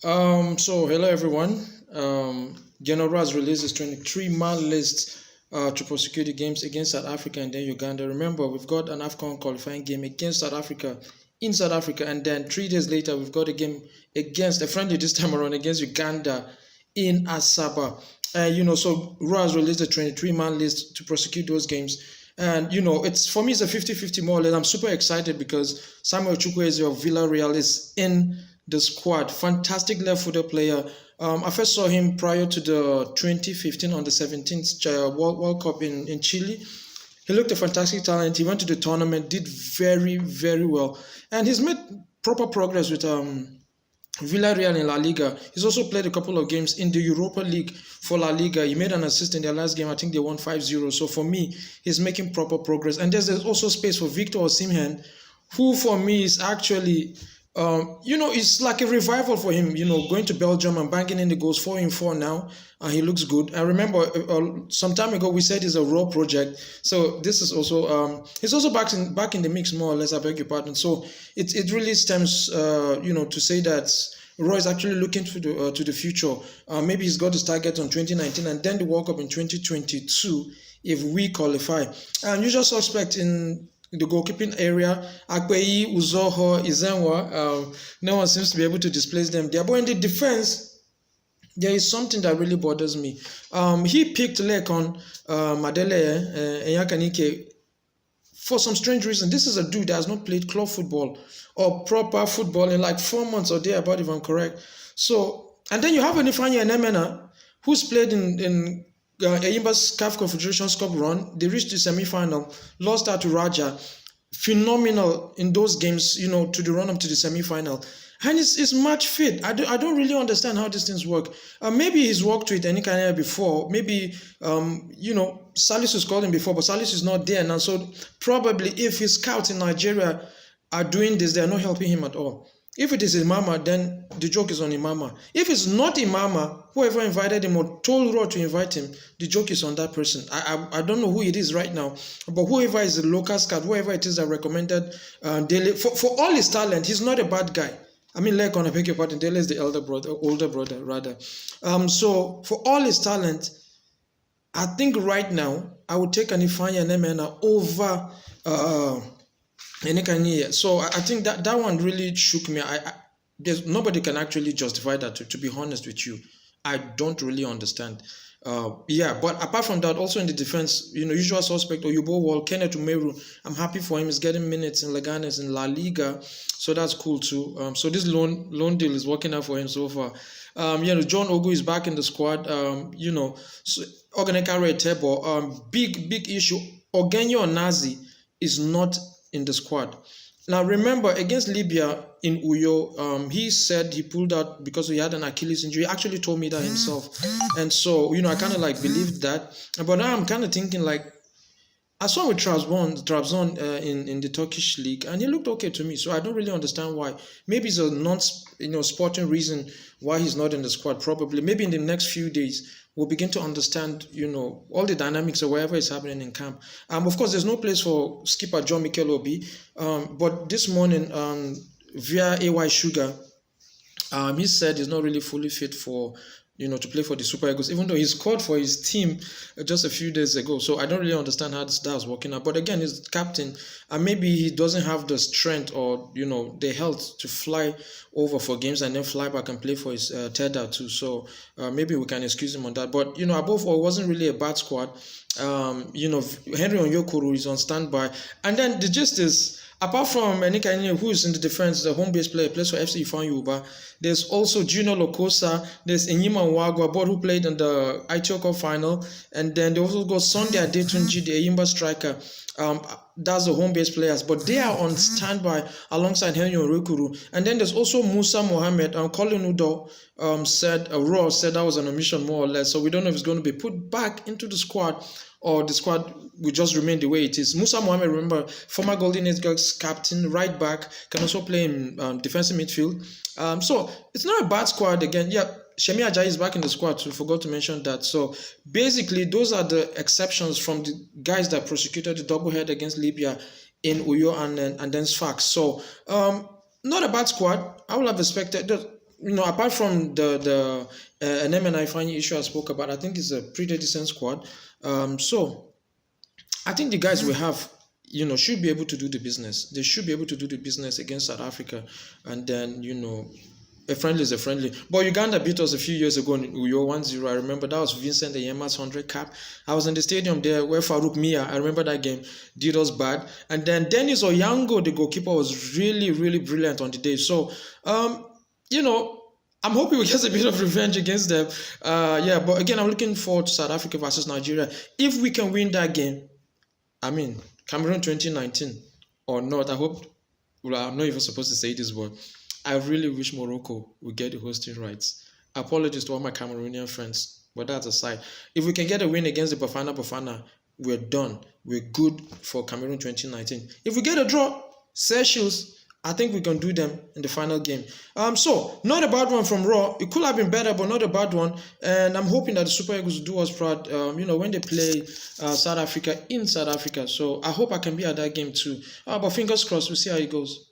Hello everyone. Gernot Rohr has released his 23-man list to prosecute the games against South Africa and then Uganda. Remember, we've got an AFCON qualifying game against South Africa in South Africa, and then 3 days later, we've got a game against a friendly this time around against Uganda in Asaba. So Rohr has released a 23-man list to prosecute those games. And it's for me, it's a 50-50 more or less. I'm super excited because Samuel Chukwueze of Villarreal is in the squad. Fantastic left-footed player. I first saw him prior to the 2015 on the 17th World Cup in Chile. He looked a fantastic talent. He went to the tournament, did very, very well. And he's made proper progress with Villarreal in La Liga. He's also played a couple of games in the Europa League for La Liga. He made an assist in their last game. I think they won 5-0. So for me, he's making proper progress. And there's also space for Victor Osimhen, who for me is actually, it's like a revival for him, going to Belgium and banging in the goals 4-4 now. He looks good. I remember some time ago we said it's a raw project. So this is also, he's also back in the mix more or less, I beg your pardon. So it really stems, to say that Roy is actually looking to the future. Maybe he's got his target on 2019 and then the World Cup in 2022 if we qualify. Usual suspect in the goalkeeping area, Akpeyi, Uzoho, Izenwa, no one seems to be able to displace them there. But in the defense, there is something that really bothers me. He picked Lekon Madele Enyakanike for some strange reason. This is a dude that has not played club football or proper football in like 4 months or thereabout, if I'm correct. So, and then you have Onifanya Nemena, who's played in Eyimba's CAF Confederations Cup run. They reached the semi-final, lost out to Raja. Phenomenal in those games, to the run-up to the semi-final. And it's match fit. I don't really understand how these things work. Maybe he's worked with Enikania before. Maybe, Salis has called him before, but Salis is not there now. So probably if his scouts in Nigeria are doing this, they're not helping him at all. If it is Imama, then the joke is on Imama. If it's not Imama, whoever invited him or told Rohr to invite him, the joke is on that person. I don't know who it is right now, but whoever is the local scout, whoever it is that recommended Dele, for all his talent, he's not a bad guy. I mean, like on a beg your pardon, Dele is the older brother rather. So for all his talent, I think right now I would take Anifanya Nemena over So I think that one really shook me. There's nobody can actually justify that. To be honest with you, I don't really understand. But apart from that, also in the defense, usual suspect Oyubo Wall, Kenneth Umeru, I'm happy for him. He's getting minutes in Leganes in La Liga, so that's cool too. So this loan deal is working out for him so far. John Ogu is back in the squad. So Oganekare Tebo, big issue. Ogenyo Nazi is not in the squad. Now remember, against Libya in Uyo, he said he pulled out because he had an Achilles injury. He actually told me that himself. And so, I kind of like believed that. But now I'm kind of thinking like, I saw with Trabzon in the Turkish league, and he looked okay to me. So I don't really understand why. Maybe it's a sporting reason why he's not in the squad. Probably, maybe in the next few days we'll begin to understand, all the dynamics of whatever is happening in camp. Of course, there's no place for skipper John Mikel Obi. But this morning, via AY Sugar, he said he's not really fully fit for to play for the Super Eagles, even though he scored for his team just a few days ago. So I don't really understand how that's working out. But again, he's captain, and maybe he doesn't have the strength or, the health to fly over for games and then fly back and play for his tether too. So maybe we can excuse him on that. But, above all, it wasn't really a bad squad. Henry Onyekuru is on standby. And then the gist is, apart from Enikanye, who is in the defense, the home-based player, plays for FC Ifan Yuba, there's also Junior Lokosa, there's Enyima Nwagwa, who played in the ITO Cup final, and then they also got Sunday Adetunji, the Eyimba striker. That's the home-based players, but they are on standby alongside Henry Onyekuru. And then there's also Musa Mohammed. Colin Udo said that was an omission more or less, so we don't know if it's going to be put back into the squad or the squad will just remain the way it is. Musa Mohammed, remember, former Golden Age Girls captain, right back, can also play in defensive midfield. So it's not a bad squad again. Yeah, Shemi Ajayi is back in the squad, so forgot to mention that. So basically, those are the exceptions from the guys that prosecuted the doublehead against Libya in Uyo and then Sfax. So not a bad squad. I would have expected that. apart from the NMNI final issue I spoke about, I think it's a pretty decent squad. So I think the guys we have, should be able to do the business. They should be able to do the business against South Africa, and then a friendly is a friendly. But Uganda beat us a few years ago in Uyo 1-0. I remember that was Vincent Eyema's 100 cap. I was in the stadium there where Farouk Mia, I remember that game, did us bad. And then Dennis Oyango, the goalkeeper, was really, really brilliant on the day. So, I'm hoping we get a bit of revenge against them. But again, I'm looking forward to South Africa versus Nigeria. If we can win that game, Cameroon 2019 or not, I hope, I'm not even supposed to say this, but I really wish Morocco would get the hosting rights. Apologies to all my Cameroonian friends, but that's aside. If we can get a win against the Bafana, we're done. We're good for Cameroon 2019. If we get a draw, Seychelles, I think we can do them in the final game. So, not a bad one from Raw. It could have been better, but not a bad one. And I'm hoping that the Super Eagles will do us proud, when they play South Africa in South Africa. So, I hope I can be at that game too. But fingers crossed, we'll see how it goes.